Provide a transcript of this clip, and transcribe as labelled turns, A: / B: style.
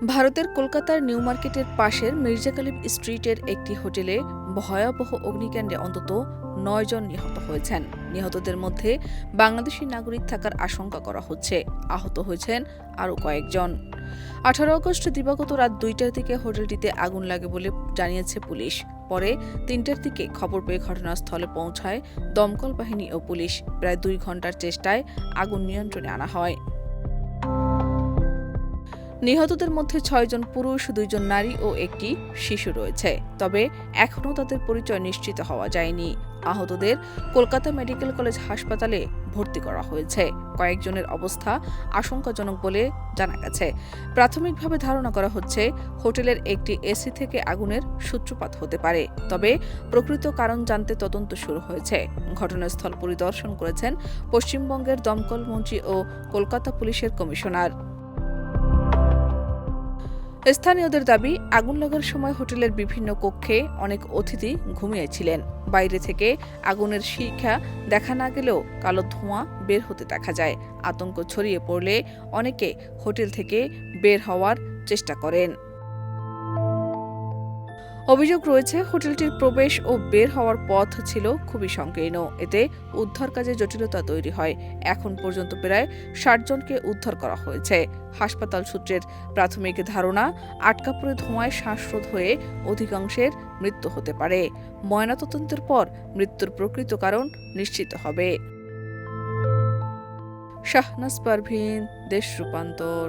A: ভারতের কলকাতার নিউ মার্কেটের পাশের মির্জা গালিব স্ট্রিটের একটি হোটেলে ভয়াবহ অগ্নিকাণ্ডে অন্তত ৯ জন নিহত হয়েছেন। নিহতদের মধ্যে বাংলাদেশি নাগরিক থাকার আশঙ্কা করা হচ্ছে। আহত হয়েছেন আরও কয়েকজন। ১৮ আগস্ট দিবাগত রাত ২টার দিকে হোটেলটিতে আগুন লাগে বলে জানিয়েছে পুলিশ। পরে ৩টার দিকে খবর পেয়ে ঘটনাস্থলে পৌঁছায় দমকল বাহিনী ও পুলিশ। প্রায় ২ ঘণ্টার চেষ্টায় আগুন নিয়ন্ত্রণে আনা হয়। নিহতদের মধ্যে ৬ জন পুরুষ, ২ জন নারী ও একটি শিশু রয়েছে। তবে এখনও তাদের পরিচয় নিশ্চিত হওয়া যায়নি। আহতদের কলকাতা মেডিকেল কলেজ হাসপাতালে ভর্তি করা হয়েছে। কয়েকজনের অবস্থা আশঙ্কাজনক বলে জানা গেছে। প্রাথমিকভাবে ধারণা করা হচ্ছে হোটেলের একটি এসি থেকে আগুনের সূত্রপাত হতে পারে। তবে প্রকৃত কারণ জানতে তদন্ত শুরু হয়েছে। ঘটনাস্থল পরিদর্শন করেছেন পশ্চিমবঙ্গের দমকল মন্ত্রী ও কলকাতা পুলিশের কমিশনার। স্থানীয়দের দাবি, আগুন লাগার সময় হোটেলের বিভিন্ন কক্ষে অনেক অতিথি ঘুমিয়েছিলেন। বাইরে থেকে আগুনের শিখা দেখা না গেলেও কালো ধোঁয়া বের হতে দেখা যায়। আতঙ্ক ছড়িয়ে পড়লে অনেকে হোটেল থেকে বের হওয়ার চেষ্টা করেন। অভিযোগ রয়েছে, হোটেলটির প্রবেশ ও বের হওয়ার পথ ছিল খুবই সংকীর্ণ। এতে উদ্ধার কাজে জটিলতা তৈরি হয়। এখন পর্যন্ত প্রায় ৬০ জনকে উদ্ধার করা হয়েছে। হাসপাতাল সূত্রের প্রাথমিক ধারণা, আটকা পড়ে ধোঁয়ায় শ্বাসরোধ হয়ে অধিকাংশের মৃত্যু হতে পারে। ময়নাতদন্তের পর মৃত্যুর প্রকৃত কারণ নিশ্চিত হবে। শাহনাজ পারভীন, দেশ রূপান্তর।